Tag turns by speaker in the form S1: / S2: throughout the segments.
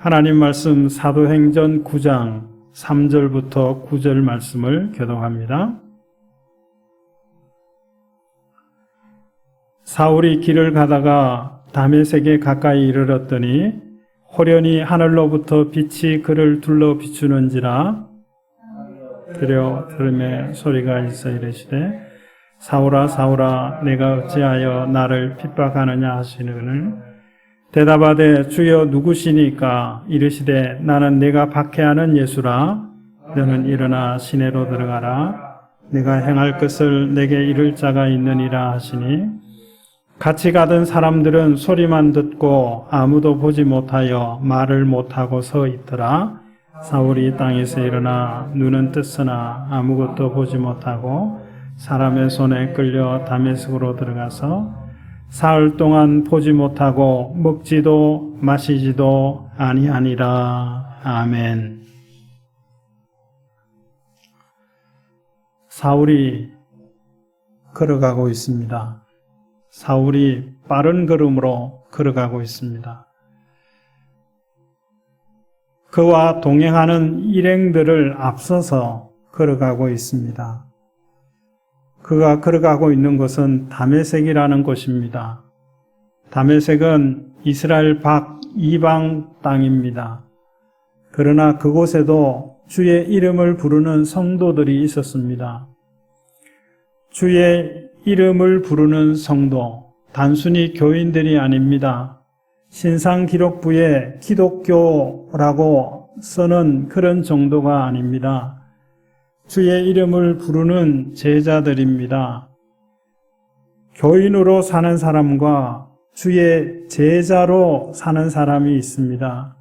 S1: 하나님 말씀 사도행전 9장 3절부터 9절 말씀을 교독합니다. 사울이 길을 가다가 다메섹에 가까이 이르렀더니 호련히 하늘로부터 빛이 그를 둘러 비추는지라 들음에 소리가 있어 이르시되 사울아 사울아 내가 어찌하여 나를 핍박하느냐 하시느니를 대답하되 주여 누구시니까 이르시되 나는 내가 박해하는 예수라 너는 일어나 시내로 들어가라 내가 행할 것을 내게 이를 자가 있느니라 하시니 같이 가던 사람들은 소리만 듣고 아무도 보지 못하여 말을 못하고 서 있더라. 사울이 땅에서 일어나 눈은 떴으나 아무것도 보지 못하고 사람의 손에 끌려 다메섹으로 들어가서 사흘 동안 보지 못하고 먹지도 마시지도 아니하니라. 아멘. 사울이 걸어가고 있습니다. 사울이 빠른 걸음으로 걸어가고 있습니다. 그와 동행하는 일행들을 앞서서 걸어가고 있습니다. 그가 걸어가고 있는 곳은 다메섹이라는 곳입니다. 다메섹은 이스라엘 밖 이방 땅입니다. 그러나 그곳에도 주의 이름을 부르는 성도들이 있었습니다. 주의 이름을 부르는 성도, 단순히 교인들이 아닙니다. 신상기록부에 기독교라고 쓰는 그런 정도가 아닙니다. 주의 이름을 부르는 제자들입니다. 교인으로 사는 사람과 주의 제자로 사는 사람이 있습니다.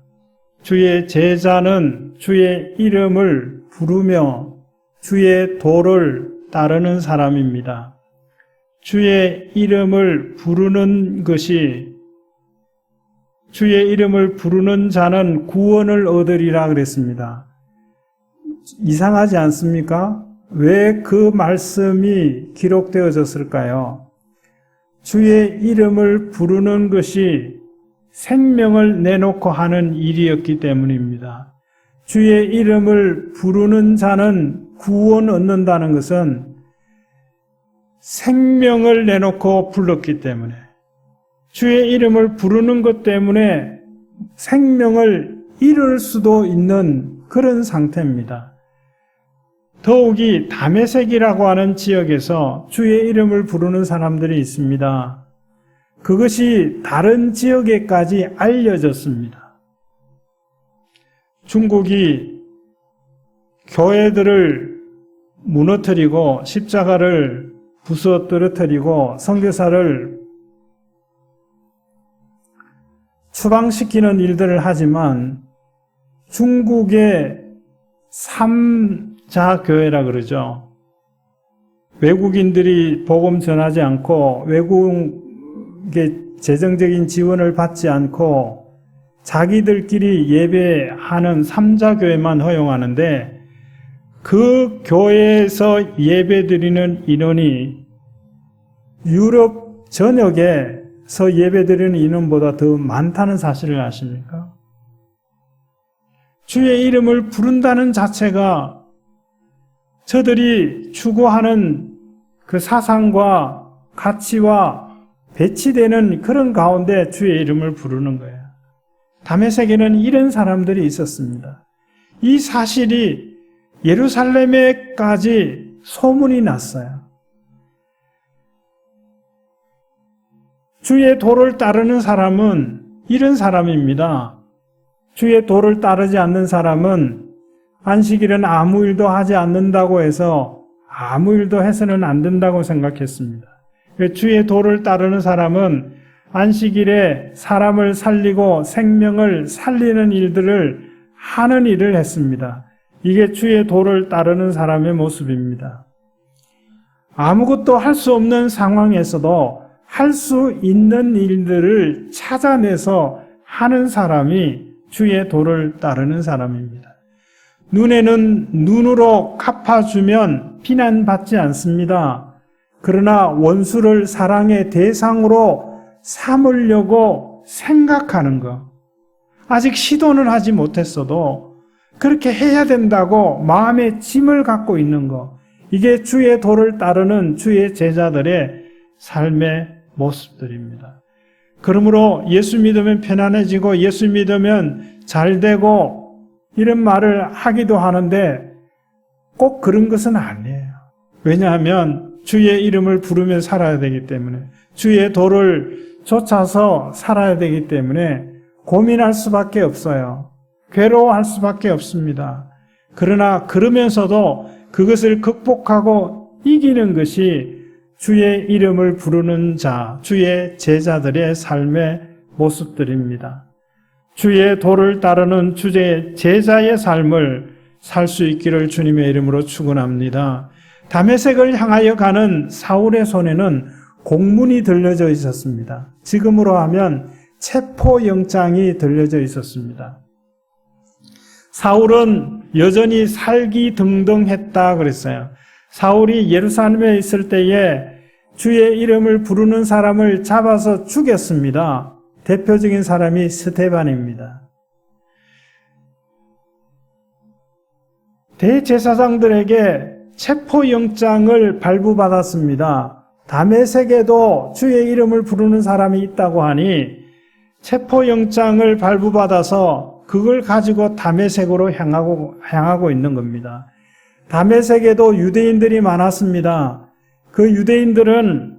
S1: 주의 제자는 주의 이름을 부르며 주의 도를 따르는 사람입니다. 주의 이름을 부르는 것이 주의 이름을 부르는 자는 구원을 얻으리라 그랬습니다. 이상하지 않습니까? 왜 그 말씀이 기록되어졌을까요? 주의 이름을 부르는 것이 생명을 내놓고 하는 일이었기 때문입니다. 주의 이름을 부르는 자는 구원 얻는다는 것은 생명을 내놓고 불렀기 때문에 주의 이름을 부르는 것 때문에 생명을 잃을 수도 있는 그런 상태입니다. 더욱이 다메섹이라고 하는 지역에서 주의 이름을 부르는 사람들이 있습니다. 그것이 다른 지역에까지 알려졌습니다. 중국이 교회들을 무너뜨리고 십자가를 부숴 떨어뜨리고 선교사를 추방시키는 일들을 하지만 중국의 삼자교회라 그러죠. 외국인들이 복음 전하지 않고 외국의 재정적인 지원을 받지 않고 자기들끼리 예배하는 삼자교회만 허용하는데 그 교회에서 예배드리는 인원이 유럽 전역에서 예배드리는 인원보다 더 많다는 사실을 아십니까? 주의 이름을 부른다는 자체가 저들이 추구하는 그 사상과 가치와 배치되는 그런 가운데 주의 이름을 부르는 거예요. 다메섹에는 이런 사람들이 있었습니다. 이 사실이 예루살렘에까지 소문이 났어요. 주의 도를 따르는 사람은 이런 사람입니다. 주의 도를 따르지 않는 사람은 안식일은 아무 일도 하지 않는다고 해서 아무 일도 해서는 안 된다고 생각했습니다. 주의 도를 따르는 사람은 안식일에 사람을 살리고 생명을 살리는 일들을 하는 일을 했습니다. 이게 주의 도를 따르는 사람의 모습입니다. 아무것도 할 수 없는 상황에서도 할 수 있는 일들을 찾아내서 하는 사람이 주의 도를 따르는 사람입니다. 눈에는 눈으로 갚아주면 비난받지 않습니다. 그러나 원수를 사랑의 대상으로 삼으려고 생각하는 것, 아직 시도는 하지 못했어도 그렇게 해야 된다고 마음의 짐을 갖고 있는 것, 이게 주의 도를 따르는 주의 제자들의 삶의 모습들입니다. 그러므로 예수 믿으면 편안해지고 예수 믿으면 잘 되고 이런 말을 하기도 하는데 꼭 그런 것은 아니에요. 왜냐하면 주의 이름을 부르며 살아야 되기 때문에, 주의 도를 쫓아서 살아야 되기 때문에 고민할 수밖에 없어요. 괴로워할 수밖에 없습니다. 그러나 그러면서도 그것을 극복하고 이기는 것이 주의 이름을 부르는 자, 주의 제자들의 삶의 모습들입니다. 주의 도를 따르는 주의 제자의 삶을 살 수 있기를 주님의 이름으로 축원합니다. 다메섹을 향하여 가는 사울의 손에는 공문이 들려져 있었습니다. 지금으로 하면 체포영장이 들려져 있었습니다. 사울은 여전히 살기등등했다 그랬어요. 사울이 예루살렘에 있을 때에 주의 이름을 부르는 사람을 잡아서 죽였습니다. 대표적인 사람이 스데반입니다. 대제사장들에게 체포영장을 발부받았습니다. 다메섹에도 주의 이름을 부르는 사람이 있다고 하니 체포영장을 발부받아서 그걸 가지고 다메섹으로 향하고 있는 겁니다. 다메섹에도 유대인들이 많았습니다. 그 유대인들은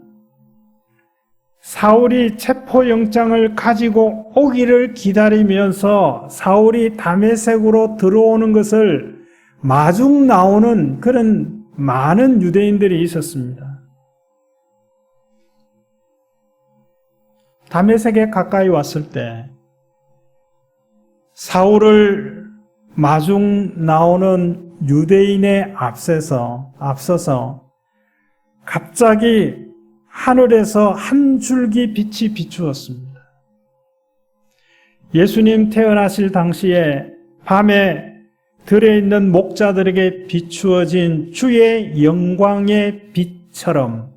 S1: 사울이 체포영장을 가지고 오기를 기다리면서 사울이 다메섹으로 들어오는 것을 마중 나오는 그런 많은 유대인들이 있었습니다. 다메섹에 가까이 왔을 때 사울을 마중 나오는 유대인에 앞서서 갑자기 하늘에서 한 줄기 빛이 비추었습니다. 예수님 태어나실 당시에 밤에 들에 있는 목자들에게 비추어진 주의 영광의 빛처럼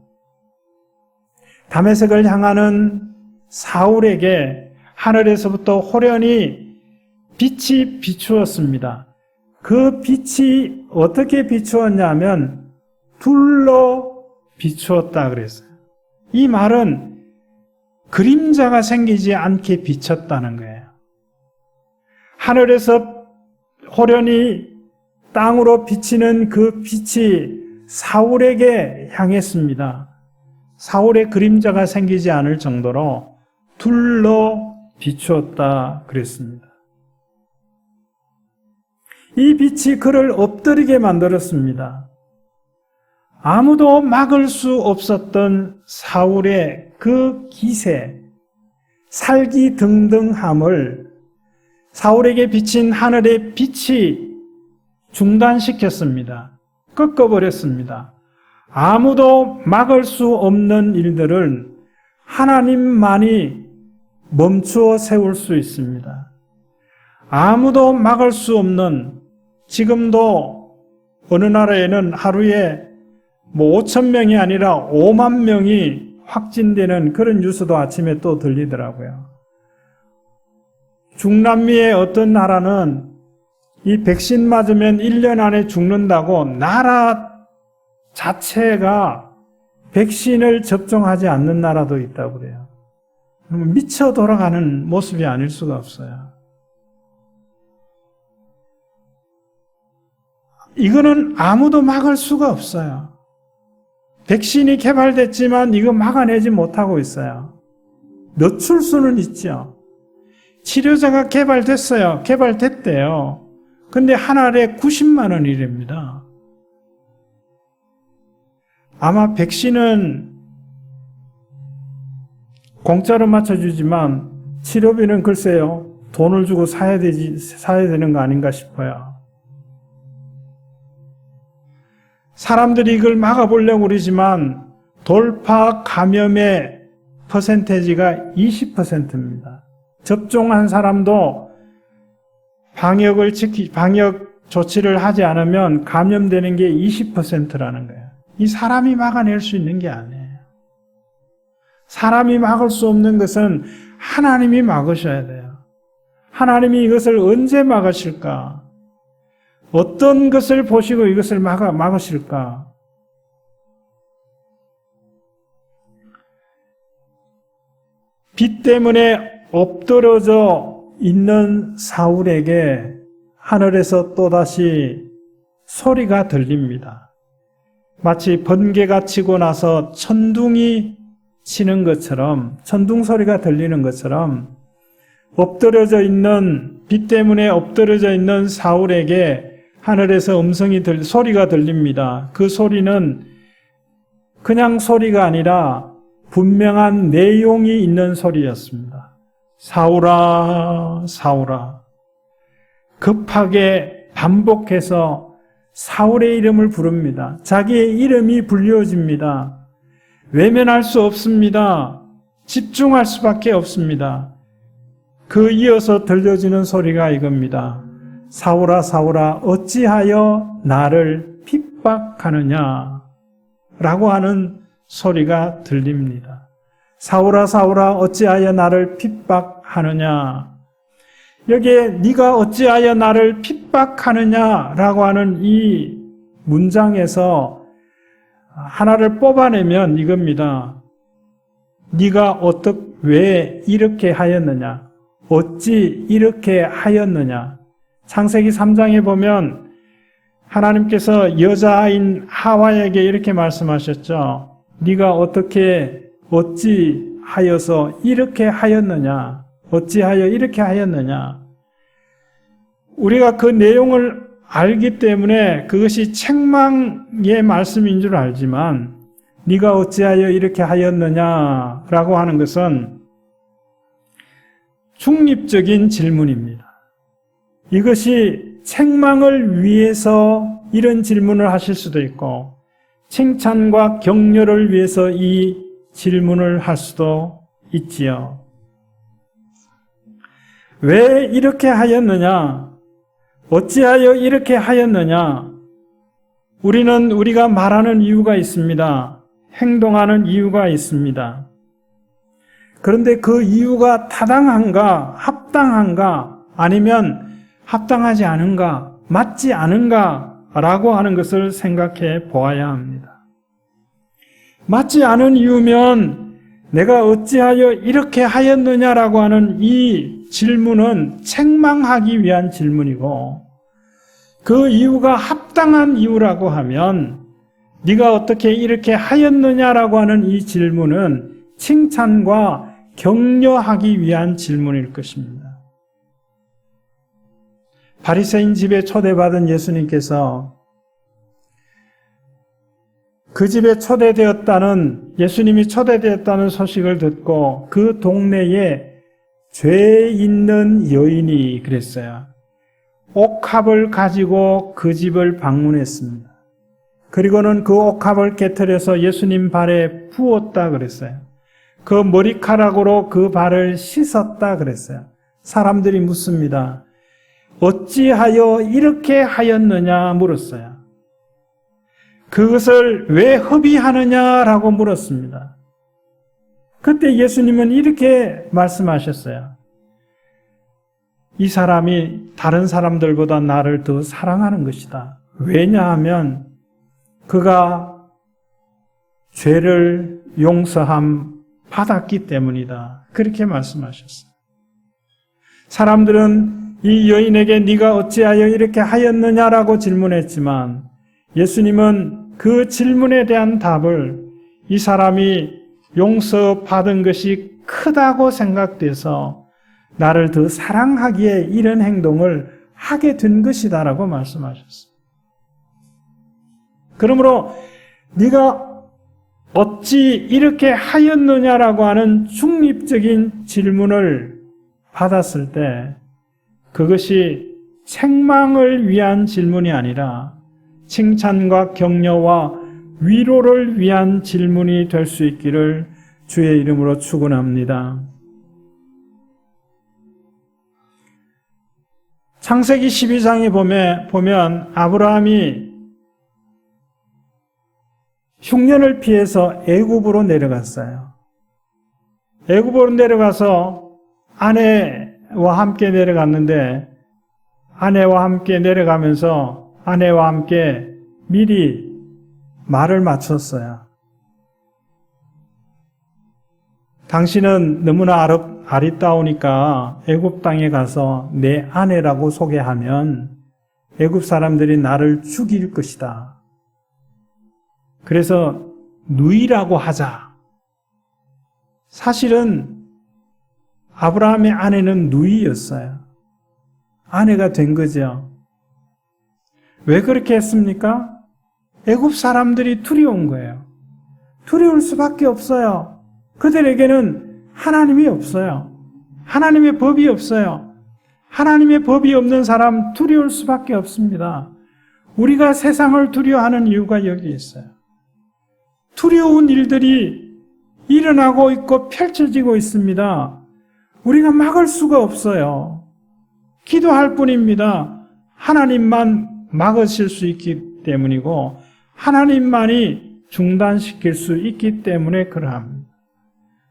S1: 다메섹을 향하는 사울에게 하늘에서부터 호련히 빛이 비추었습니다. 그 빛이 어떻게 비추었냐면 둘로 비추었다 그랬어요. 이 말은 그림자가 생기지 않게 비쳤다는 거예요. 하늘에서 호련히 땅으로 비치는 그 빛이 사울에게 향했습니다. 사울의 그림자가 생기지 않을 정도로 둘로 비추었다 그랬습니다. 이 빛이 그를 엎드리게 만들었습니다. 아무도 막을 수 없었던 사울의 그 기세, 살기등등함을 사울에게 비친 하늘의 빛이 중단시켰습니다. 꺾어버렸습니다. 아무도 막을 수 없는 일들을 하나님만이 멈추어 세울 수 있습니다. 아무도 막을 수 없는, 지금도 어느 나라에는 하루에 5,000명이 아니라 5만 명이 확진되는 그런 뉴스도 아침에 또 들리더라고요. 중남미의 어떤 나라는 이 백신 맞으면 1년 안에 죽는다고 나라 자체가 백신을 접종하지 않는 나라도 있다고 그래요. 미쳐 돌아가는 모습이 아닐 수가 없어요. 이거는 아무도 막을 수가 없어요. 백신이 개발됐지만 이거 막아내지 못하고 있어요. 늦출 수는 있죠. 치료제가 개발됐어요. 개발됐대요. 근데 한 알에 90만 원이랍니다. 아마 백신은 공짜로 맞춰주지만 치료비는 글쎄요, 돈을 주고 사야 되는 거 아닌가 싶어요. 사람들이 이걸 막아보려고 그러지만 돌파 감염의 퍼센테이지가 20%입니다. 접종한 사람도 방역 조치를 하지 않으면 감염되는 게 20%라는 거예요. 이 사람이 막아낼 수 있는 게 아니에요. 사람이 막을 수 없는 것은 하나님이 막으셔야 돼요. 하나님이 이것을 언제 막으실까? 어떤 것을 보시고 이것을 막으실까? 빛 때문에 엎드러져 있는 사울에게 하늘에서 또다시 소리가 들립니다. 마치 번개가 치고 나서 천둥이 치는 것처럼, 천둥 소리가 들리는 것처럼 엎드러져 있는, 빛 때문에 엎드러져 있는 사울에게 하늘에서 소리가 들립니다. 그 소리는 그냥 소리가 아니라 분명한 내용이 있는 소리였습니다. 사울아, 사울아. 급하게 반복해서 사울의 이름을 부릅니다. 자기의 이름이 불려집니다. 외면할 수 없습니다. 집중할 수밖에 없습니다. 그 이어서 들려지는 소리가 이겁니다. 사울아, 사울아, 어찌하여 나를 핍박하느냐? 라고 하는 소리가 들립니다. 사울아, 사울아, 어찌하여 나를 핍박하느냐? 여기에 네가 어찌하여 나를 핍박하느냐라고 하는 이 문장에서 하나를 뽑아내면 이겁니다. 네가 왜 이렇게 하였느냐? 어찌 이렇게 하였느냐? 창세기 3장에 보면 하나님께서 여자인 하와에게 이렇게 말씀하셨죠. 네가 어찌 하여서 이렇게 하였느냐? 어찌하여 이렇게 하였느냐? 우리가 그 내용을 알기 때문에 그것이 책망의 말씀인 줄 알지만 네가 어찌하여 이렇게 하였느냐라고 하는 것은 중립적인 질문입니다. 이것이 책망을 위해서 이런 질문을 하실 수도 있고 칭찬과 격려를 위해서 이 질문을 할 수도 있지요. 왜 이렇게 하였느냐? 어찌하여 이렇게 하였느냐? 우리는 우리가 말하는 이유가 있습니다. 행동하는 이유가 있습니다. 그런데 그 이유가 타당한가, 합당한가, 아니면 합당하지 않은가, 맞지 않은가 라고 하는 것을 생각해 보아야 합니다. 맞지 않은 이유면 내가 어찌하여 이렇게 하였느냐라고 하는 이 질문은 책망하기 위한 질문이고 그 이유가 합당한 이유라고 하면 네가 어떻게 이렇게 하였느냐라고 하는 이 질문은 칭찬과 격려하기 위한 질문일 것입니다. 바리새인 집에 초대받은 예수님께서 그 집에 예수님이 초대되었다는 소식을 듣고 그 동네에 죄 있는 여인이 그랬어요. 옥합을 가지고 그 집을 방문했습니다. 그리고는 그 옥합을 깨트려서 예수님 발에 부었다 그랬어요. 그 머리카락으로 그 발을 씻었다 그랬어요. 사람들이 묻습니다. 어찌하여 이렇게 하였느냐 물었어요. 그것을 왜 허비하느냐라고 물었습니다. 그때 예수님은 이렇게 말씀하셨어요. 이 사람이 다른 사람들보다 나를 더 사랑하는 것이다. 왜냐하면 그가 죄를 용서함 받았기 때문이다. 그렇게 말씀하셨어요. 사람들은 이 여인에게 네가 어찌하여 이렇게 하였느냐라고 질문했지만 예수님은 그 질문에 대한 답을 이 사람이 용서받은 것이 크다고 생각돼서 나를 더 사랑하기에 이런 행동을 하게 된 것이다라고 말씀하셨어요. 그러므로 네가 어찌 이렇게 하였느냐라고 하는 중립적인 질문을 받았을 때 그것이 책망을 위한 질문이 아니라 칭찬과 격려와 위로를 위한 질문이 될 수 있기를 주의 이름으로 축원합니다. 창세기 12장에 보면 아브라함이 흉년을 피해서 애굽으로 내려갔어요. 애굽으로 내려가서 아내 아내와 함께 내려갔는데 아내와 함께 내려가면서 아내와 함께 미리 말을 맞췄어요. 당신은 너무나 아리따우니까 애굽 땅에 가서 내 아내라고 소개하면 애굽 사람들이 나를 죽일 것이다. 그래서 누이라고 하자. 사실은 아브라함의 아내는 누이였어요. 아내가 된 거죠. 왜 그렇게 했습니까? 애굽 사람들이 두려운 거예요. 두려울 수밖에 없어요. 그들에게는 하나님이 없어요. 하나님의 법이 없어요. 하나님의 법이 없는 사람 두려울 수밖에 없습니다. 우리가 세상을 두려워하는 이유가 여기 있어요. 두려운 일들이 일어나고 있고 펼쳐지고 있습니다. 우리가 막을 수가 없어요. 기도할 뿐입니다. 하나님만 막으실 수 있기 때문이고 하나님만이 중단시킬 수 있기 때문에 그러합니다.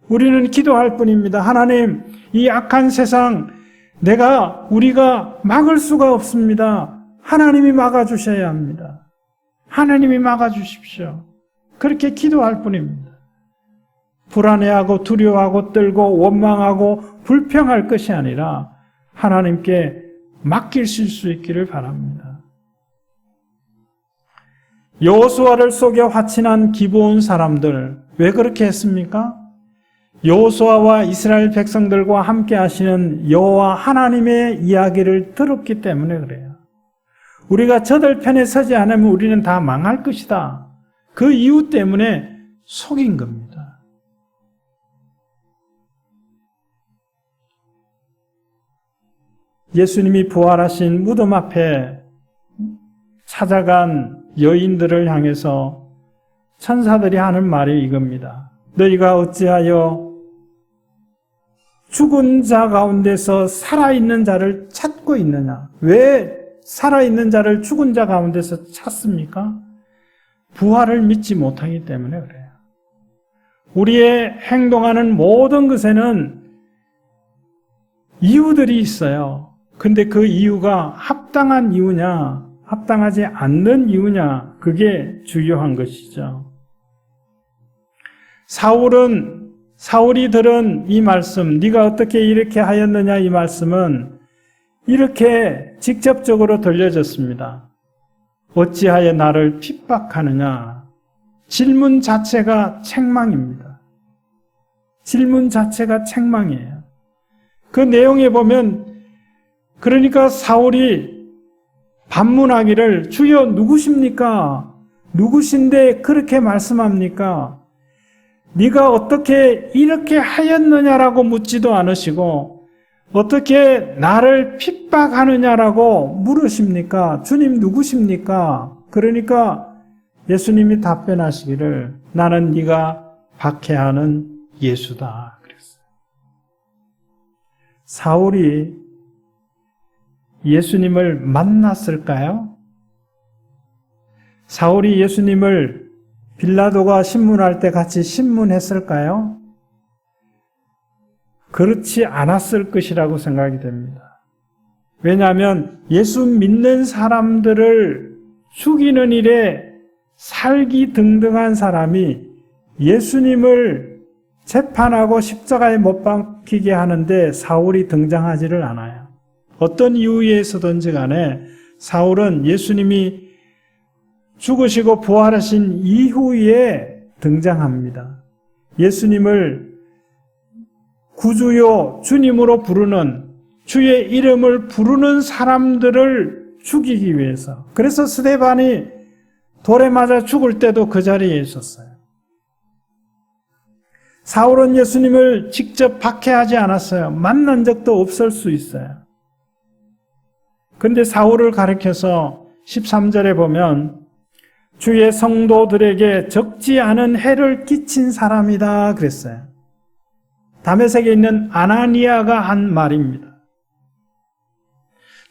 S1: 우리는 기도할 뿐입니다. 하나님, 이 악한 세상 우리가 막을 수가 없습니다. 하나님이 막아주셔야 합니다. 하나님이 막아주십시오. 그렇게 기도할 뿐입니다. 불안해하고 두려워하고 떨고 원망하고 불평할 것이 아니라 하나님께 맡기실 수 있기를 바랍니다. 여호수아를 속여 화친한 기브온 사람들 왜 그렇게 했습니까? 여호수아와 이스라엘 백성들과 함께 하시는 여호와 하나님의 이야기를 들었기 때문에 그래요. 우리가 저들 편에 서지 않으면 우리는 다 망할 것이다. 그 이유 때문에 속인 겁니다. 예수님이 부활하신 무덤 앞에 찾아간 여인들을 향해서 천사들이 하는 말이 이겁니다. 너희가 어찌하여 죽은 자 가운데서 살아있는 자를 찾고 있느냐? 왜 살아있는 자를 죽은 자 가운데서 찾습니까? 부활을 믿지 못하기 때문에 그래요. 우리의 행동하는 모든 것에는 이유들이 있어요. 근데 그 이유가 합당한 이유냐, 합당하지 않는 이유냐, 그게 중요한 것이죠. 사울이 들은 이 말씀, 네가 어떻게 이렇게 하였느냐 이 말씀은 이렇게 직접적으로 들려졌습니다. 어찌하여 나를 핍박하느냐. 질문 자체가 책망입니다. 질문 자체가 책망이에요. 그 내용에 보면 그러니까 사울이 반문하기를 주여 누구십니까? 누구신데 그렇게 말씀합니까? 네가 어떻게 이렇게 하였느냐라고 묻지도 않으시고 어떻게 나를 핍박하느냐라고 물으십니까? 주님 누구십니까? 그러니까 예수님이 답변하시기를 나는 네가 박해하는 예수다 그랬어요. 사울이 예수님을 만났을까요? 사울이 예수님을 빌라도가 신문할 때 같이 신문했을까요? 그렇지 않았을 것이라고 생각이 됩니다. 왜냐하면 예수 믿는 사람들을 죽이는 일에 살기등등한 사람이 예수님을 재판하고 십자가에 못 박히게 하는데 사울이 등장하지를 않아요. 어떤 이유에 있어든지 간에 사울은 예수님이 죽으시고 부활하신 이후에 등장합니다. 예수님을 구주요 주님으로 부르는 주의 이름을 부르는 사람들을 죽이기 위해서. 그래서 스데반이 돌에 맞아 죽을 때도 그 자리에 있었어요. 사울은 예수님을 직접 박해하지 않았어요. 만난 적도 없을 수 있어요. 그런데 사울을 가리켜서 13절에 보면 주의 성도들에게 적지 않은 해를 끼친 사람이다 그랬어요. 다메섹에 있는 아나니아가 한 말입니다.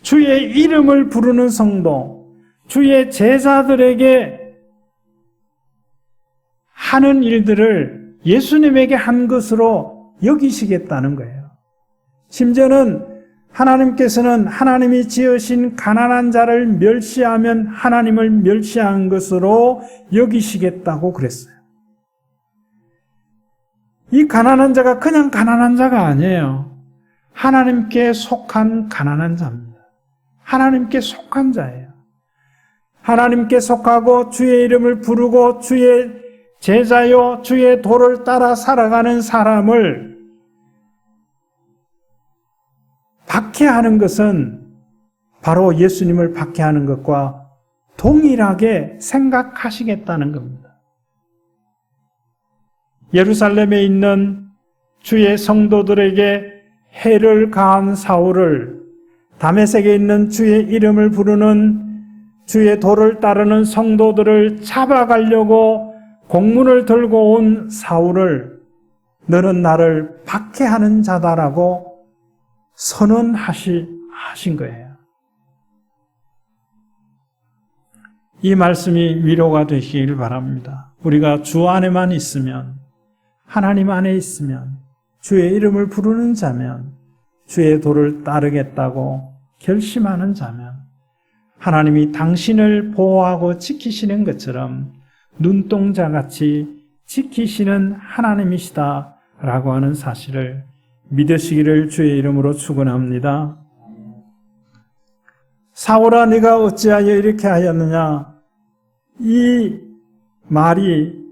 S1: 주의 이름을 부르는 성도, 주의 제자들에게 하는 일들을 예수님에게 한 것으로 여기시겠다는 거예요. 심지어는 하나님께서는 하나님이 지으신 가난한 자를 멸시하면 하나님을 멸시한 것으로 여기시겠다고 그랬어요. 이 가난한 자가 그냥 가난한 자가 아니에요. 하나님께 속한 가난한 자입니다. 하나님께 속한 자예요. 하나님께 속하고 주의 이름을 부르고 주의 제자요 주의 도를 따라 살아가는 사람을 박해하는 것은 바로 예수님을 박해하는 것과 동일하게 생각하시겠다는 겁니다. 예루살렘에 있는 주의 성도들에게 해를 가한 사울을, 다메섹에 있는 주의 이름을 부르는 주의 도를 따르는 성도들을 잡아가려고 공문을 들고 온 사울을 너는 나를 박해하는 자다라고 선언하신 거예요. 이 말씀이 위로가 되시길 바랍니다. 우리가 주 안에만 있으면, 하나님 안에 있으면, 주의 이름을 부르는 자면, 주의 도를 따르겠다고 결심하는 자면 하나님이 당신을 보호하고 지키시는 것처럼 눈동자같이 지키시는 하나님이시다라고 하는 사실을 믿으시기를 주의 이름으로 축원합니다. 사울아 네가 어찌하여 이렇게 하였느냐? 이 말이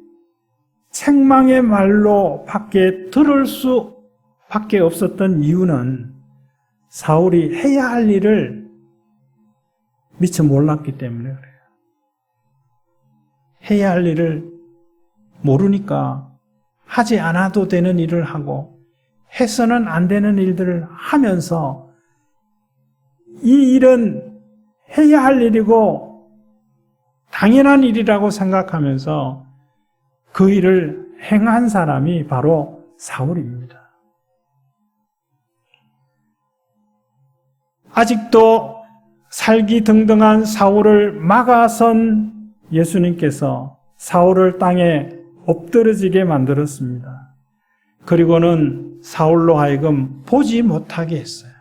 S1: 책망의 말로 밖에 들을 수밖에 없었던 이유는 사울이 해야 할 일을 미처 몰랐기 때문에 그래요. 해야 할 일을 모르니까 하지 않아도 되는 일을 하고 해서는 안 되는 일들을 하면서 이 일은 해야 할 일이고 당연한 일이라고 생각하면서 그 일을 행한 사람이 바로 사울입니다. 아직도 살기등등한 사울을 막아선 예수님께서 사울을 땅에 엎드러지게 만들었습니다. 그리고는 사울로 하여금 보지 못하게 했어요.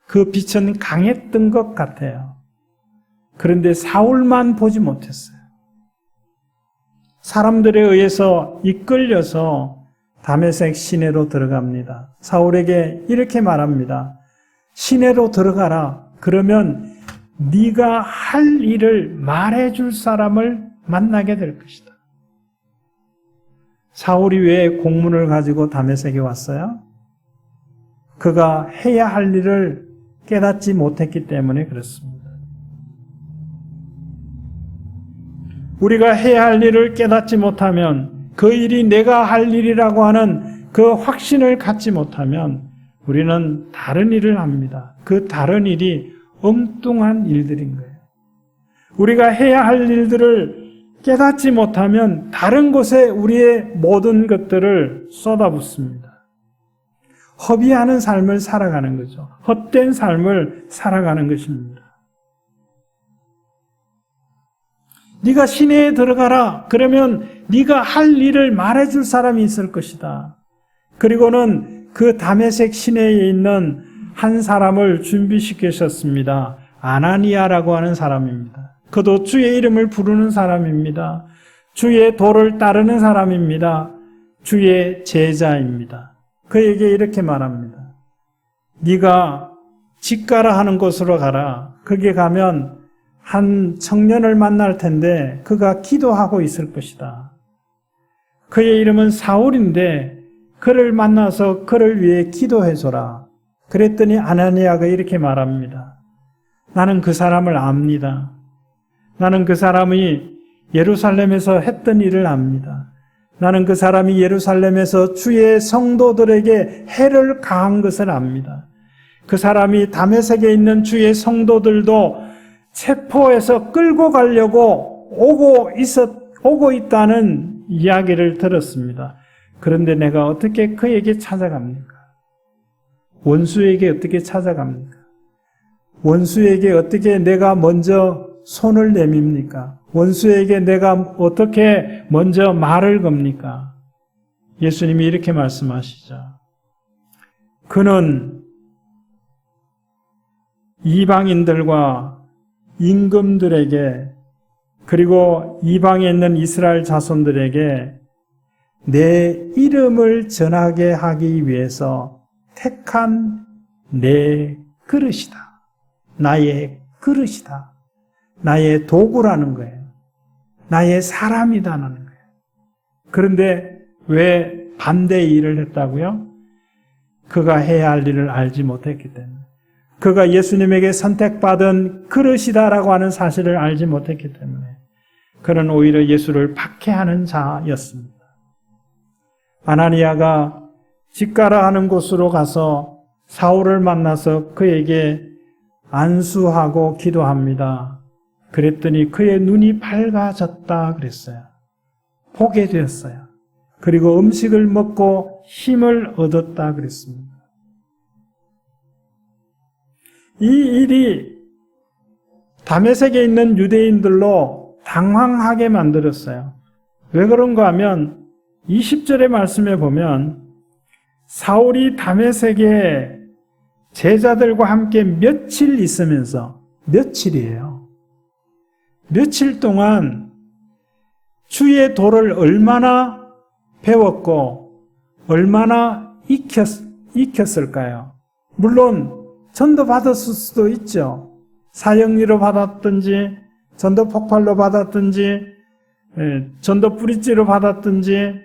S1: 그 빛은 강했던 것 같아요. 그런데 사울만 보지 못했어요. 사람들에 의해서 이끌려서 다메섹 시내로 들어갑니다. 사울에게 이렇게 말합니다. 시내로 들어가라. 그러면 네가 할 일을 말해줄 사람을 만나게 될 것이다. 사울이 왜 공문을 가지고 다메섹에 왔어요? 그가 해야 할 일을 깨닫지 못했기 때문에 그렇습니다. 우리가 해야 할 일을 깨닫지 못하면, 그 일이 내가 할 일이라고 하는 그 확신을 갖지 못하면 우리는 다른 일을 합니다. 그 다른 일이 엉뚱한 일들인 거예요. 우리가 해야 할 일들을 깨닫지 못하면 다른 곳에 우리의 모든 것들을 쏟아붓습니다. 허비하는 삶을 살아가는 거죠. 헛된 삶을 살아가는 것입니다. 네가 시내에 들어가라. 그러면 네가 할 일을 말해줄 사람이 있을 것이다. 그리고는 그 다메섹 시내에 있는 한 사람을 준비시키셨습니다. 아나니아라고 하는 사람입니다. 그도 주의 이름을 부르는 사람입니다. 주의 도를 따르는 사람입니다. 주의 제자입니다. 그에게 이렇게 말합니다. 네가 집가라 하는 곳으로 가라. 거기에 가면 한 청년을 만날 텐데 그가 기도하고 있을 것이다. 그의 이름은 사울인데 그를 만나서 그를 위해 기도해줘라. 그랬더니 아나니아가 이렇게 말합니다. 나는 그 사람을 압니다. 나는 그 사람이 예루살렘에서 했던 일을 압니다. 나는 그 사람이 예루살렘에서 주의 성도들에게 해를 가한 것을 압니다. 그 사람이 다메섹에 있는 주의 성도들도 체포해서 끌고 가려고 오고 있다는 이야기를 들었습니다. 그런데 내가 어떻게 그에게 찾아갑니까? 원수에게 어떻게 찾아갑니까? 원수에게 어떻게 내가 먼저 손을 내밉니까? 원수에게 내가 어떻게 먼저 말을 겁니까? 예수님이 이렇게 말씀하시죠. 그는 이방인들과 임금들에게 그리고 이방에 있는 이스라엘 자손들에게 내 이름을 전하게 하기 위해서 택한 내 그릇이다. 나의 그릇이다. 나의 도구라는 거예요. 나의 사람이다라는 거예요. 그런데 왜 반대의 일을 했다고요? 그가 해야 할 일을 알지 못했기 때문에. 그가 예수님에게 선택받은 그릇이다라고 하는 사실을 알지 못했기 때문에 그는 오히려 예수를 박해하는 자였습니다. 아나니아가 집가라 하는 곳으로 가서 사울을 만나서 그에게 안수하고 기도합니다. 그랬더니 그의 눈이 밝아졌다 그랬어요. 보게 되었어요. 그리고 음식을 먹고 힘을 얻었다 그랬습니다. 이 일이 다메섹에 있는 유대인들로 당황하게 만들었어요. 왜 그런가 하면 20절의 말씀에 보면 사울이 다메섹에 제자들과 함께 며칠 있으면서 며칠이에요. 며칠 동안 주의 도를 얼마나 배웠고 얼마나 익혔을까요? 물론 전도 받았을 수도 있죠. 사형리로 받았든지 전도 폭발로 받았든지 전도 뿌리찌로 받았든지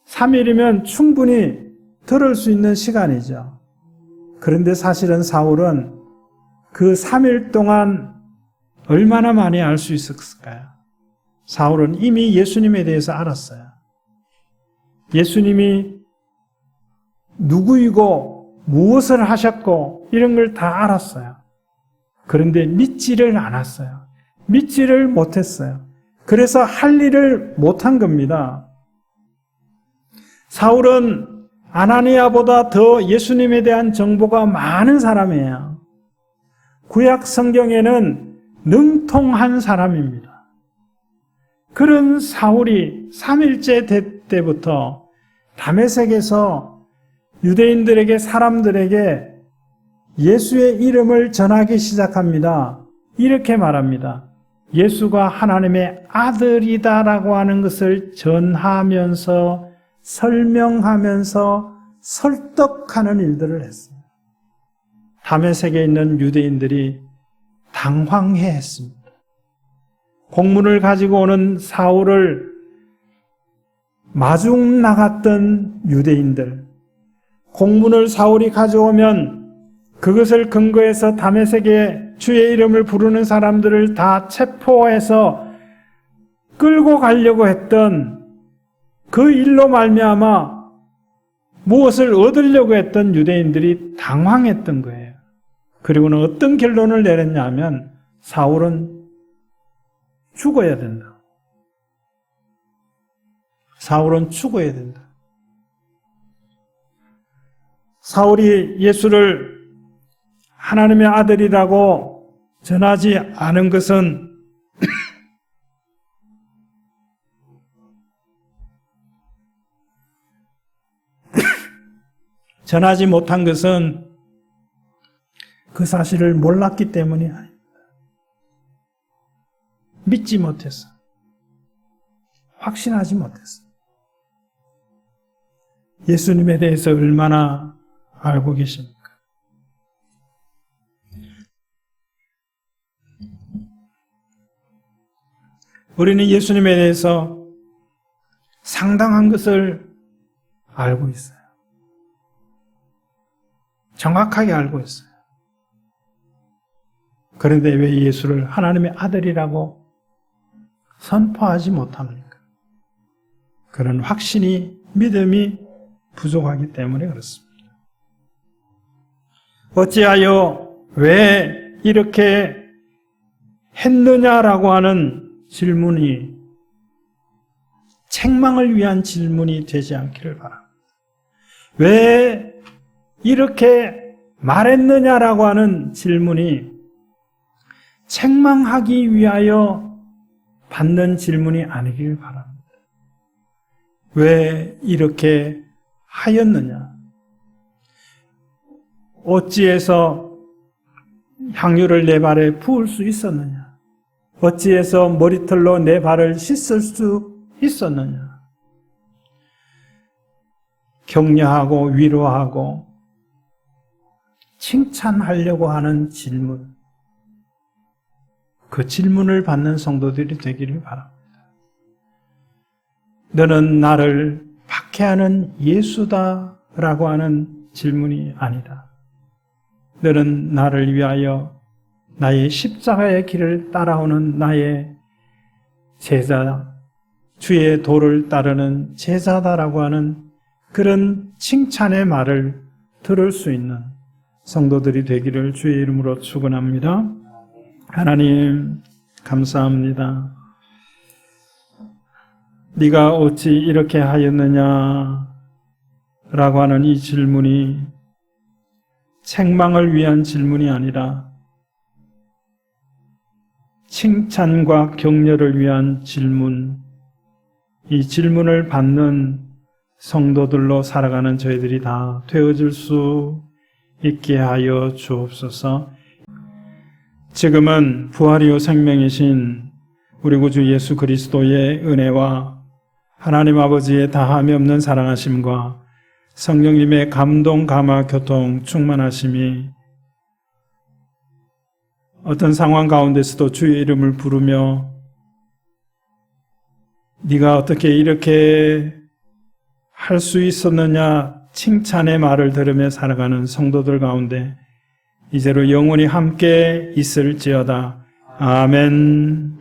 S1: 3일이면 충분히 들을 수 있는 시간이죠. 그런데 사실은 사울은 그 3일 동안 얼마나 많이 알 수 있었을까요? 사울은 이미 예수님에 대해서 알았어요. 예수님이 누구이고 무엇을 하셨고 이런 걸 다 알았어요. 그런데 믿지를 않았어요. 믿지를 못했어요. 그래서 할 일을 못한 겁니다. 사울은 아나니아보다 더 예수님에 대한 정보가 많은 사람이에요. 구약 성경에는 능통한 사람입니다. 그런 사울이 3일째 때부터 다메섹에서 유대인들에게 사람들에게 예수의 이름을 전하기 시작합니다. 이렇게 말합니다. 예수가 하나님의 아들이다라고 하는 것을 전하면서 설명하면서 설득하는 일들을 했어요. 다메섹에 있는 유대인들이 당황해했습니다. 공문을 가지고 오는 사울을 마중 나갔던 유대인들, 공문을 사울이 가져오면 그것을 근거해서 다메섹에 주의 이름을 부르는 사람들을 다 체포해서 끌고 가려고 했던 그 일로 말미암아 무엇을 얻으려고 했던 유대인들이 당황했던 거예요. 그리고는 어떤 결론을 내렸냐 하면 사울은 죽어야 된다. 사울은 죽어야 된다. 사울이 예수를 하나님의 아들이라고 전하지 않은 것은 전하지 못한 것은 그 사실을 몰랐기 때문이 아닙니다. 믿지 못했어. 확신하지 못했어. 예수님에 대해서 얼마나 알고 계십니까? 우리는 예수님에 대해서 상당한 것을 알고 있어요. 정확하게 알고 있어요. 그런데 왜 예수를 하나님의 아들이라고 선포하지 못합니까? 그런 확신이, 믿음이 부족하기 때문에 그렇습니다. 어찌하여 왜 이렇게 했느냐라고 하는 질문이 책망을 위한 질문이 되지 않기를 바랍니다. 왜 이렇게 말했느냐라고 하는 질문이 책망하기 위하여 받는 질문이 아니길 바랍니다. 왜 이렇게 하였느냐? 어찌해서 향유를 내 발에 부을 수 있었느냐? 어찌해서 머리털로 내 발을 씻을 수 있었느냐? 격려하고 위로하고 칭찬하려고 하는 질문. 그 질문을 받는 성도들이 되기를 바랍니다. 너는 나를 박해하는 예수다라고 하는 질문이 아니다. 너는 나를 위하여 나의 십자가의 길을 따라오는 나의 제자, 주의 도를 따르는 제자다라고 하는 그런 칭찬의 말을 들을 수 있는 성도들이 되기를 주의 이름으로 축원합니다. 하나님 감사합니다. 네가 어찌 이렇게 하였느냐 라고 하는 이 질문이 책망을 위한 질문이 아니라 칭찬과 격려를 위한 질문, 이 질문을 받는 성도들로 살아가는 저희들이 다 되어질 수 있게 하여 주옵소서. 지금은 부활이요 생명이신 우리 구주 예수 그리스도의 은혜와 하나님 아버지의 다함이 없는 사랑하심과 성령님의 감동, 감화, 교통, 충만하심이 어떤 상황 가운데서도 주의 이름을 부르며 네가 어떻게 이렇게 할 수 있었느냐 칭찬의 말을 들으며 살아가는 성도들 가운데 이제로 영원히 함께 있을지어다. 아멘.